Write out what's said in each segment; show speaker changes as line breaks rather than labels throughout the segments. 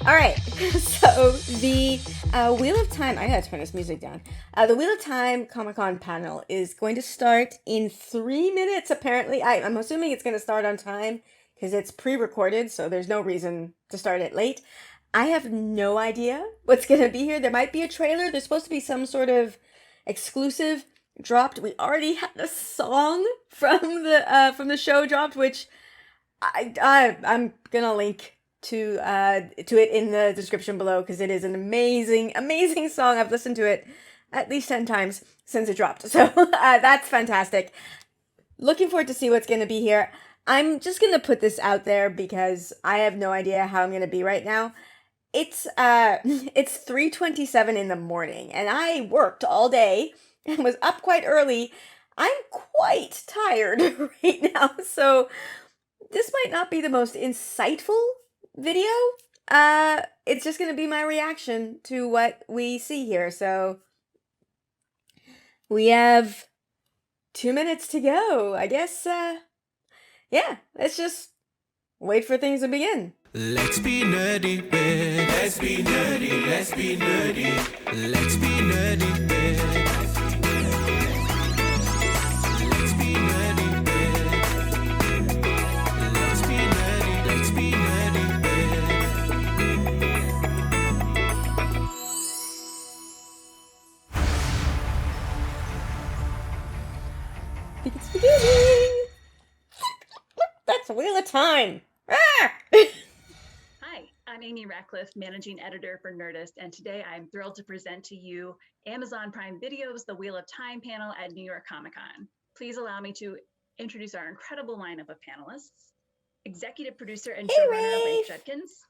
All right, so the Wheel of Time, I gotta turn this music down. The Wheel of Time Comic Con panel is going to start in 3 minutes, apparently. I'm assuming it's going to start on time because it's pre recorded, so there's no reason to start it late. I have no idea what's going to be here. There might be a trailer, there's supposed to be some sort of exclusive dropped. We already had a song from the show dropped, which I'm gonna link to it in the description below because it is an amazing song. I've listened to it at least 10 times since it dropped, so that's fantastic. Looking forward to see what's gonna be here. I'm just gonna put this out there because I have no idea how I'm gonna be right now. It's 3:27 in the morning and I worked all day and was up quite early. I'm quite tired right now, so this might not be the most insightful video. It's just gonna be my reaction to what we see here. So we have 2 minutes to go. I guess, yeah, let's just wait for things to begin.
Let's be nerdy, babe. Let's be nerdy, let's be nerdy. Let's be nerdy, babe. Let's be nerdy, babe. Let's be nerdy, let's be nerdy,
It's beginning. That's a Wheel of Time. Ah!
Hi, I'm Amy Ratcliffe, Managing Editor for Nerdist, and today I'm thrilled to present to you Amazon Prime Video's The Wheel of Time panel at New York Comic Con. Please allow me to introduce our incredible lineup of panelists. Executive producer and showrunner Rafe Judkins,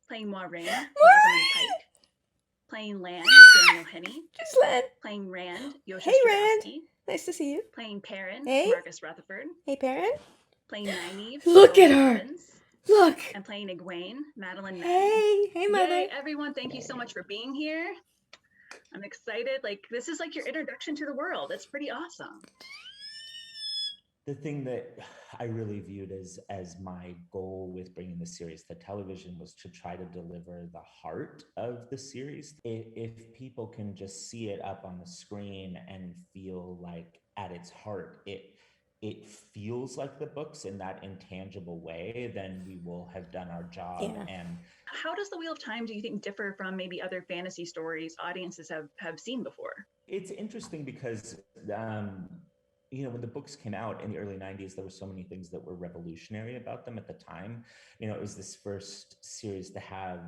playing Moiraine, Rosamund Pike, playing Lan, Daniel Henney,
Just Lan.
playing Rand, Yosha
Hey Rand,
Stradowski,
nice to see you.
playing Perrin,
Hey.
Marcus Rutherford,
Hey Perrin.
playing Nynaeve,
Look at
Ellen
her.
Evans,
Look.
and playing Egwene, Madeline Madden.
Hey mother.
Yay, everyone, thank you so much for being here. I'm excited. This is like your introduction to the world. It's pretty awesome.
The thing that I really viewed as my goal with bringing the series to television was to try to deliver the heart of the series. If people can just see it up on the screen and feel like at its heart, it feels like the books in that intangible way, then we will have done our job.
Yeah.
And
how does The Wheel of Time, do you think, differ from maybe other fantasy stories audiences have seen before?
It's interesting because when the books came out in the early 90s, there were so many things that were revolutionary about them at the time. It was this first series to have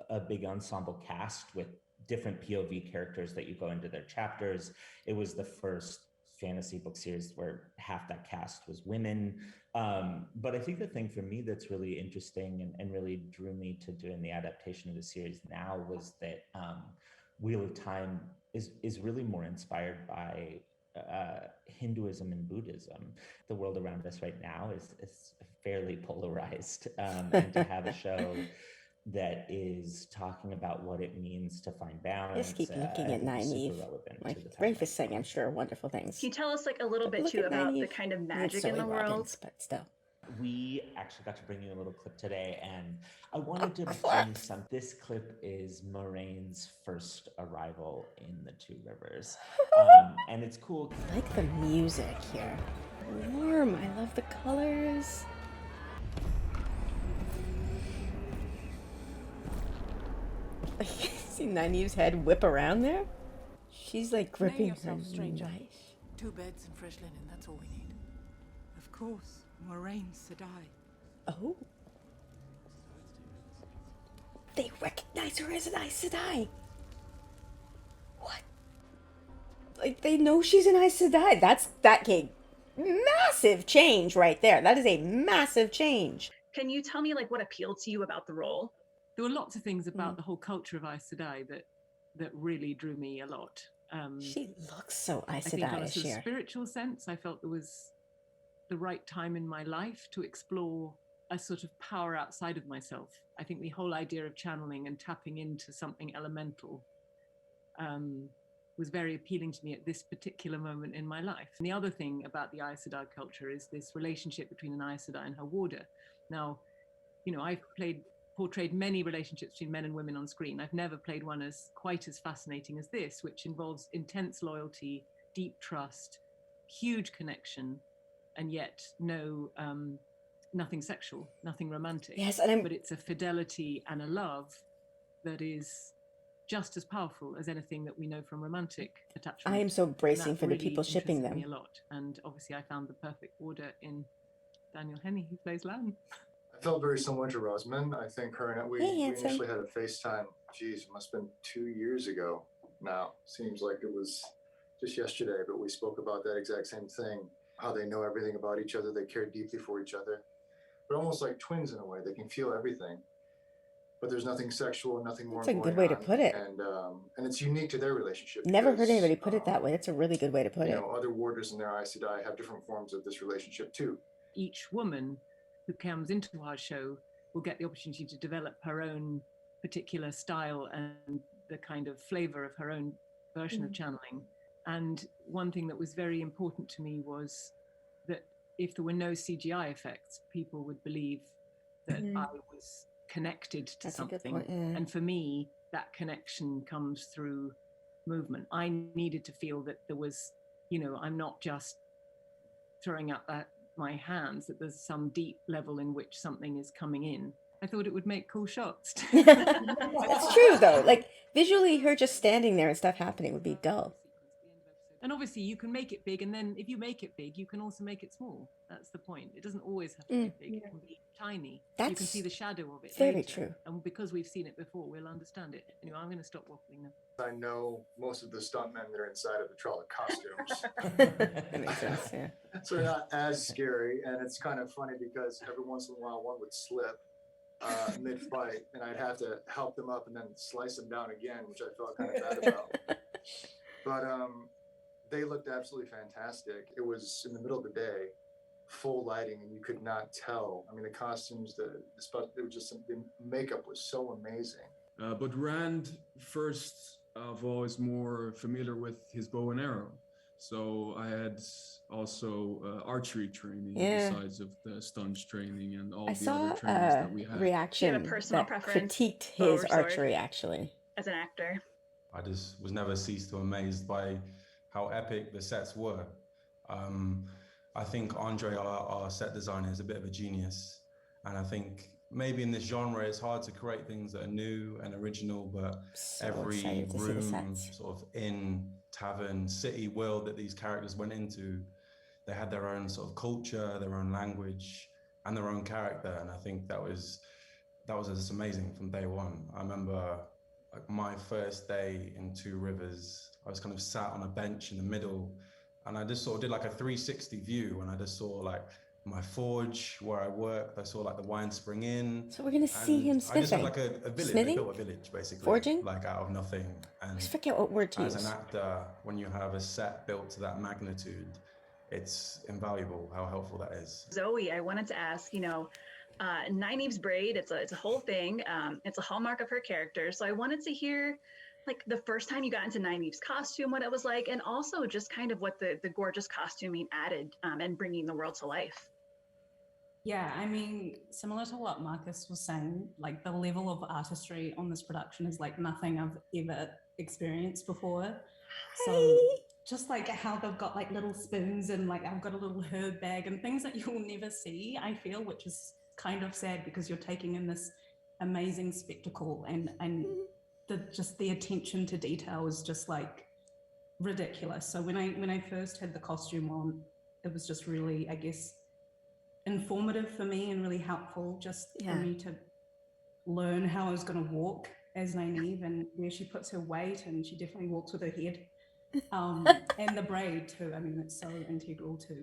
a big ensemble cast with different POV characters that you go into their chapters. It was the first fantasy book series where half that cast was women. But I think the thing for me that's really interesting and really drew me to doing the adaptation of the series now was that Wheel of Time is really more inspired by Hinduism and Buddhism. The world around us right now is fairly polarized, and to have a show that is talking about what it means to find balance.
Just keep looking at Nynaeve. Like Rafe is saying, I'm sure, wonderful things.
Can you tell us a little bit too about the kind of magic in the world?
But still.
We actually got to bring you a little clip today, and I wanted to bring some. This clip is Moiraine's first arrival in the Two Rivers, and it's cool.
I like the music here. Warm. I love the colors. See Nynaeve's head whip around there? She's like gripping her knife.
2 beds and fresh linen, that's all we need. Of course, Moiraine Sedai.
Oh. They recognize her as an Aes Sedai. What? Like, they know she's an Aes Sedai. That came massive change right there. That is a massive change.
Can you tell me what appealed to you about the role?
There were lots of things about the whole culture of Aes Sedai that really drew me a lot.
She looks so Aes
I think on a
Sedai-ish
sort of
here.
spiritual sense, I felt there was the right time in my life to explore a sort of power outside of myself. I think the whole idea of channeling and tapping into something elemental was very appealing to me at this particular moment in my life. And the other thing about the Aes Sedai culture is this relationship between an Aes Sedai and her warder. Now, I've played portrayed many relationships between men and women on screen. I've never played one as quite as fascinating as this, which involves intense loyalty, deep trust, huge connection, and yet nothing sexual, nothing romantic.
Yes,
but it's a fidelity and a love that is just as powerful as anything that we know from romantic attachment.
I am so bracing for the
really
people shipping
interested
them.
me a lot, and obviously I found the perfect order in Daniel Henney, who plays Lan.
I felt very similar to Rosamund. I think her and we initially had a FaceTime. Geez, it must have been 2 years ago now. Seems like it was just yesterday, but we spoke about that exact same thing. How they know everything about each other. They care deeply for each other. They're almost like twins in a way. They can feel everything, but there's nothing sexual, nothing more.
That's a good way to put it.
And it's unique to their relationship.
Never heard anybody put it that way. That's a really good way to put it.
Other warders in their Aes Sedai have different forms of this relationship too.
Each woman who comes into our show will get the opportunity to develop her own particular style and the kind of flavor of her own version of channeling. And one thing that was very important to me was that if there were no CGI effects, people would believe that I was connected to something. And for me, that connection comes through movement. I needed to feel that there was, I'm not just throwing up my hands, that there's some deep level in which something is coming in. I thought it would make cool shots.
That's true, though. Like, visually, her just standing there and stuff happening would be dull.
And obviously, you can make it big, and then if you make it big, you can also make it small. That's the point. It doesn't always have to be big. It can be tiny. You can see the shadow of it
very
later.
true.
And because we've seen it before, we'll understand it. Anyway, I'm going to stop waffling now.
I know most of the stuntmen that are inside of the Trolloc costumes.
That makes sense, yeah.
So they're not as scary, and it's kind of funny because every once in a while one would slip mid-fight, and I'd have to help them up and then slice them down again, which I felt kind of bad about. But they looked absolutely fantastic. It was in the middle of the day, full lighting, and you could not tell. I mean, the costumes, it was just the makeup was so amazing.
But Rand, first of all, is more familiar with his bow and arrow. So I had also archery training besides of the stunts training and all the other trainings that we had.
Reaction
had a personal
that
preference
critiqued his archery, actually.
As an actor.
I just was never ceased to amazed by how epic the sets were. I think Andre, our set designer, is a bit of a genius. And I think maybe in this genre, it's hard to create things that are new and original, but every room, sort of inn, tavern, city world that these characters went into, they had their own sort of culture, their own language, and their own character. And I think that was just amazing from day one. I remember like my first day in Two Rivers, I was kind of sat on a bench in the middle, and I just sort of did like a 360 view, and I just saw like my forge where I worked. I saw like the Winespring Inn.
So we're gonna see him smithing.
I just had like a village.
Smithing?
They built a village basically,
Forging?
like out of nothing. And
I forget what word to use.
as an actor, when you have a set built to that magnitude, it's invaluable how helpful that is.
Zoe, I wanted to ask, Nynaeve's braid, it's a whole thing. It's a hallmark of her character. So I wanted to hear like the first time you got into Nynaeve's costume, what it was like, and also just kind of what the gorgeous costuming added and bringing the world to life.
Yeah, I mean, similar to what Marcus was saying, like the level of artistry on this production is like nothing I've ever experienced before. So just like how they've got like little spoons and like I've got a little herb bag and things that you'll never see, I feel, which is kind of sad because you're taking in this amazing spectacle and the attention to detail is just like ridiculous. So when I first had the costume on, it was just really, I guess, informative for me and really helpful just for me to learn how I was going to walk as Nynaeve and where she puts her weight, and she definitely walks with her head. And the braid too. I mean, it's so integral to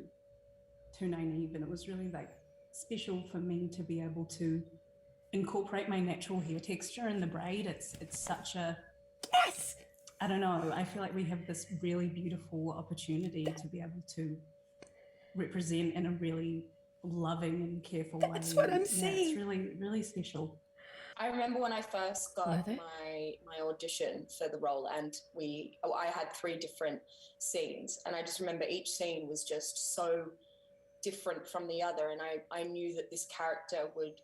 Nynaeve, and it was really like special for me to be able to incorporate my natural hair texture in the braid. It's such a I don't know. I feel like we have this really beautiful opportunity to be able to represent in a really loving and careful way.
That's what I'm saying.
It's really, really special.
I remember when I first got my audition for the role, and I had 3 different scenes, and I just remember each scene was just so different from the other, and I knew that this character would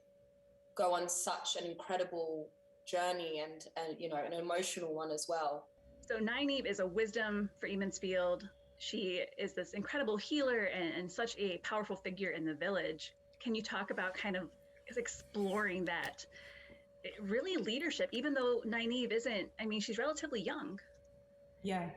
go on such an incredible journey and you know, an emotional one as well.
So Nynaeve is a wisdom for Emonsfield. She is this incredible healer and such a powerful figure in the village. Can you talk about kind of exploring that really leadership, even though Nynaeve isn't, I mean, she's relatively young.
Yeah,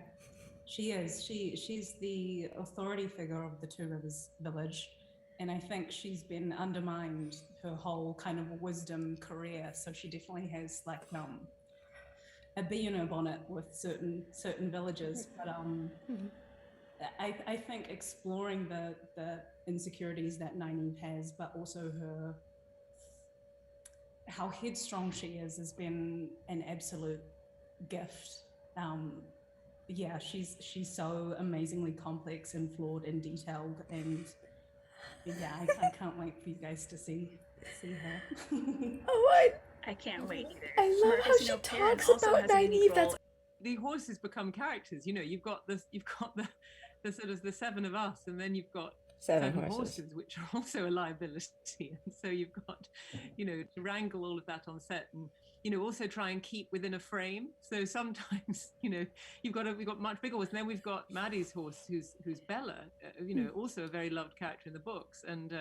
she is. She's the authority figure of the Two Rivers village. And I think she's been undermined her whole kind of wisdom career. So she definitely has like a bee in her bonnet with certain villages. But I think exploring the insecurities that Nynaeve has, but also how headstrong she is has been an absolute gift. Yeah, she's so amazingly complex and flawed and detailed, and yeah, I can't wait for you guys to see her.
Oh,
I can't wait either.
I love
Marcus,
how
you
she
know, Perrin
talks
also
about
has a unique
Nynaeve.
role.
The horses become characters. You know, you've got the sort of the seven of us, and then you've got seven horses, which are also a liability. And so you've got, you know, to wrangle all of that on set, and you know, also try and keep within a frame. So sometimes, you know, we've got much bigger horses, and then we've got Maddie's horse, who's Bella, you know, also a very loved character in the books, and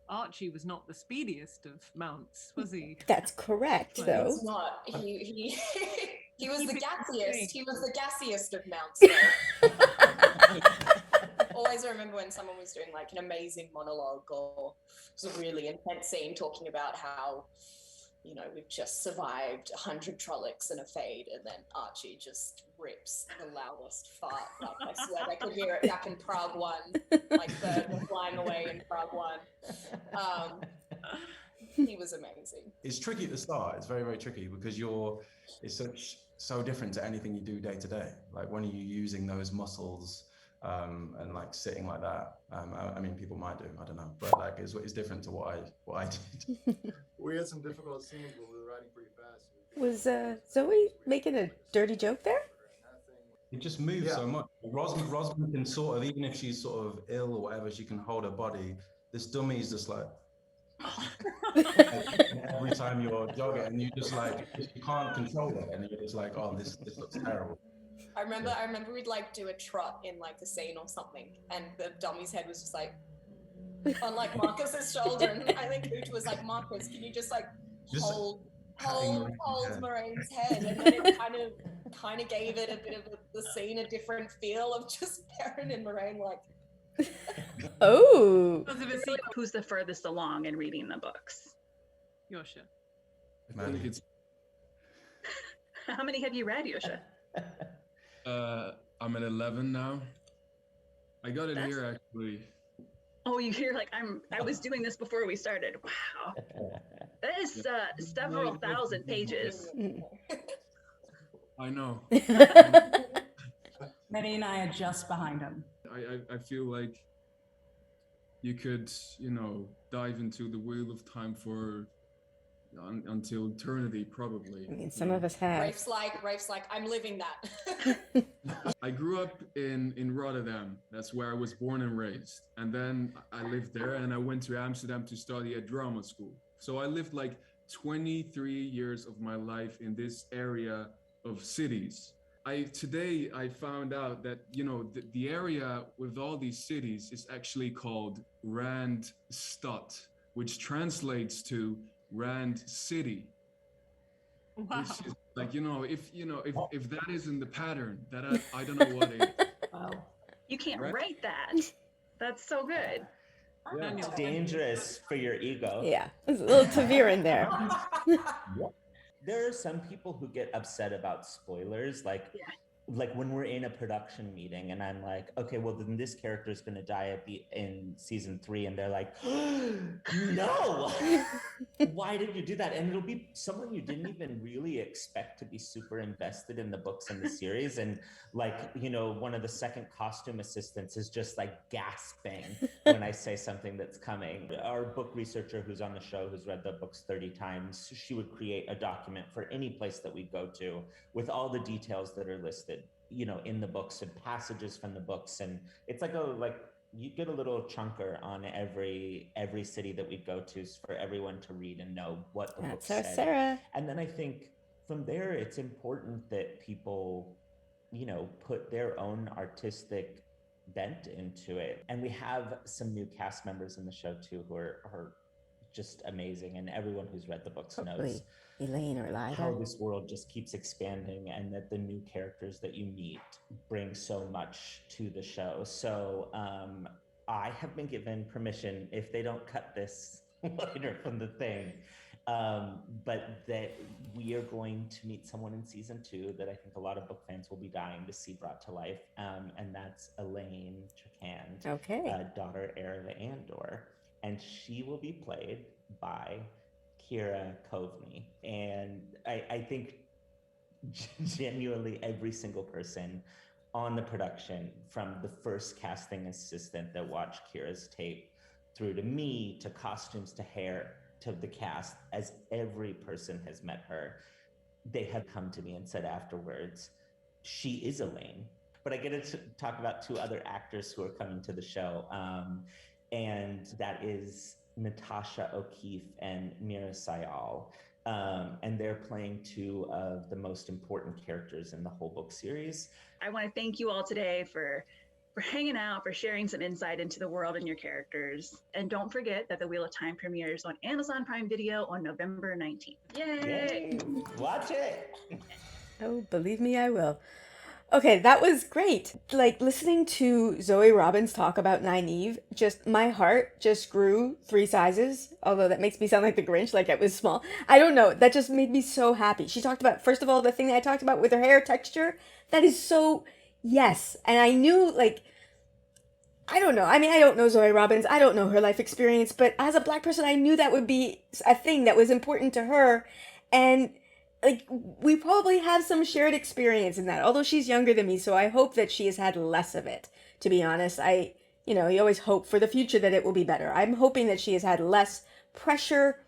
Archie was not the speediest of mounts, was he?
That's correct, though.
He was not. He was the gassiest. He was the gassiest of mounts. Always remember when someone was doing like an amazing monologue or it was a really intense scene talking about how, you know, we've just survived 100 Trollocs and a fade, and then Archie just rips the loudest fart. Like I swear I could hear it back in Prague 1, like birds were flying away in Prague 1. He was amazing.
It's tricky at the start. It's very, very tricky because it's so different to anything you do day to day. Like, when are you using those muscles and like sitting like that? I mean, people might do, I don't know, but like it's different to what I did.
We had some difficult scenes where we were riding pretty fast.
Was Zoe making a dirty joke there?
It just moves so much. Rosamund can sort of, even if she's sort of ill or whatever, she can hold her body. This dummy is just like, every time you're jogging, and you just like, you can't control it, and you're just like, oh, this looks terrible.
I remember we'd like do a trot in like the scene or something, and the dummy's head was just like on like Marcus's shoulder, and I think Hooch was like, Marcus, can you just like hold Moiraine's head? And then it kind of gave it a bit of the scene a different feel of just Perrin and Moiraine like.
Oh.
Who's the furthest along in reading the books?
Yosha.
I think it's
How many have you read, Yosha?
I'm at 11 now. I got it here actually.
Oh, you're like, I was doing this before we started. Wow. That is several thousand pages.
I know.
Maddie and I are just behind him.
I feel like you could, you know, dive into the Wheel of Time for until eternity, probably.
I mean, some of us have.
Rafe's like, I'm living that.
I grew up in Rotterdam. That's where I was born and raised. And then I lived there, and I went to Amsterdam to study at drama school. So I lived like 23 years of my life in this area of cities. Today I found out that, you know, the area with all these cities is actually called Randstad, which translates to Rand City.
Wow.
Which is like, if that isn't the pattern, that I don't know what is.
Wow.
You can't write that. That's so good.
Yeah, it's dangerous for your ego.
Yeah, there's a little Tavir in there.
There are some people who get upset about spoilers, like when we're in a production meeting and I'm like, okay, well then this character is going to die in season 3, and they're like, no, why did you do that? And it'll be someone you didn't even really expect to be super invested in the books and the series, and like, you know, one of the second costume assistants is just like gasping when I say something that's coming. Our book researcher who's on the show, who's read the books 30 times, she would create a document for any place that we go to with all the details that are listed, you know, in the books and passages from the books. And it's like you get a little chunker on every city that we go to for everyone to read and know what the book said.
Sarah.
And then I think from there, it's important that people, put their own artistic bent into it. And we have some new cast members in the show too who are just amazing, and everyone who's read the books knows
Elaine or Lida,
how this world just keeps expanding, and that the new characters that you meet bring so much to the show. So I have been given permission, if they don't cut this later from the thing, but that we are going to meet someone in season 2 that I think a lot of book fans will be dying to see brought to life, and that's Elaine Chakand, daughter Erla Andor. And she will be played by Kira Coveney. And I think genuinely every single person on the production, from the first casting assistant that watched Kira's tape, through to me, to costumes, to hair, to the cast, as every person has met her, they have come to me and said afterwards, she is Elaine. But I get to talk about 2 other actors who are coming to the show. And that is Natasha O'Keefe and Mira Sayal. And they're playing 2 of the most important characters in the whole book series.
I want to thank you all today for hanging out, for sharing some insight into the world and your characters. And don't forget that The Wheel of Time premieres on Amazon Prime Video on November 19th. Yay!
Watch it!
Oh, believe me, I will. Okay, that was great. Like, listening to Zoe Robbins talk about Nynaeve, my heart just grew 3 sizes, although that makes me sound like the Grinch, like it was small. I don't know, that just made me so happy. She talked about, first of all, the thing that I talked about with her hair texture, that is so, yes. And I knew, like, I don't know. I mean, I don't know Zoe Robbins, I don't know her life experience, but as a Black person, I knew that would be a thing that was important to her. And like, we probably have some shared experience in that, although she's younger than me, so I hope that she has had less of it, to be honest. You always hope for the future that it will be better. I'm hoping that she has had less pressure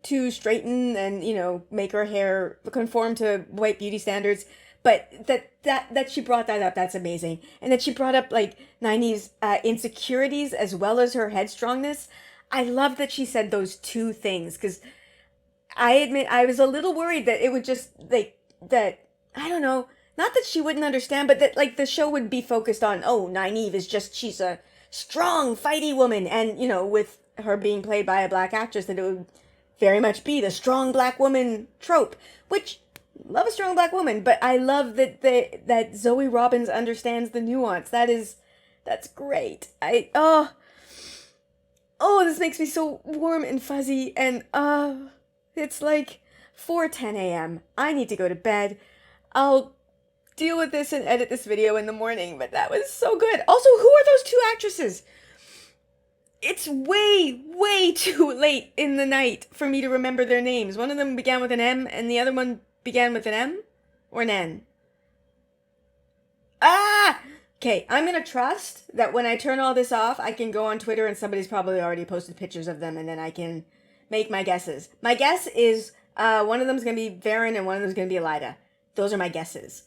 to straighten and, make her hair conform to white beauty standards, but that she brought that up, that's amazing. And that she brought up, like, Nynaeve's insecurities as well as her headstrongness. I love that she said those 2 things, because I admit I was a little worried that it would just, like, that, I don't know, not that she wouldn't understand, but that, like, the show would be focused on, oh, Nynaeve is just, she's a strong, fighty woman, and, with her being played by a Black actress, that it would very much be the strong Black woman trope, which, love a strong Black woman, but I love that Zoe Robbins understands the nuance. That's great. This makes me so warm and fuzzy, and, it's like 4:10 a.m. I need to go to bed. I'll deal with this and edit this video in the morning, but that was so good. Also, who are those 2 actresses? It's way, way too late in the night for me to remember their names. One of them began with an M, and the other one began with an M? Or an N? Okay, I'm gonna trust that when I turn all this off, I can go on Twitter and somebody's probably already posted pictures of them, and then I can make my guesses. My guess is one of them is going to be Varen and one of them is going to be Elida. Those are my guesses.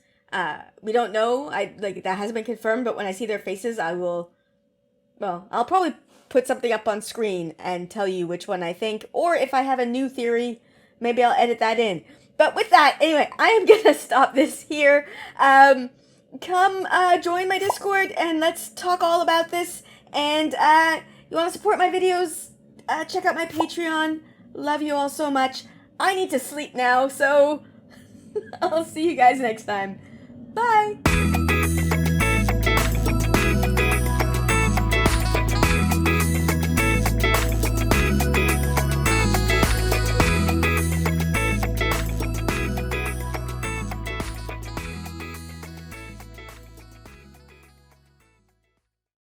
We don't know. That hasn't been confirmed, but when I see their faces, I'll probably put something up on screen and tell you which one I think. Or if I have a new theory, maybe I'll edit that in. But with that, anyway, I am going to stop this here. Come join my Discord and let's talk all about this. And you want to support my videos? Check out my Patreon. Love you all so much. I need to sleep now, so I'll see you guys next time. Bye!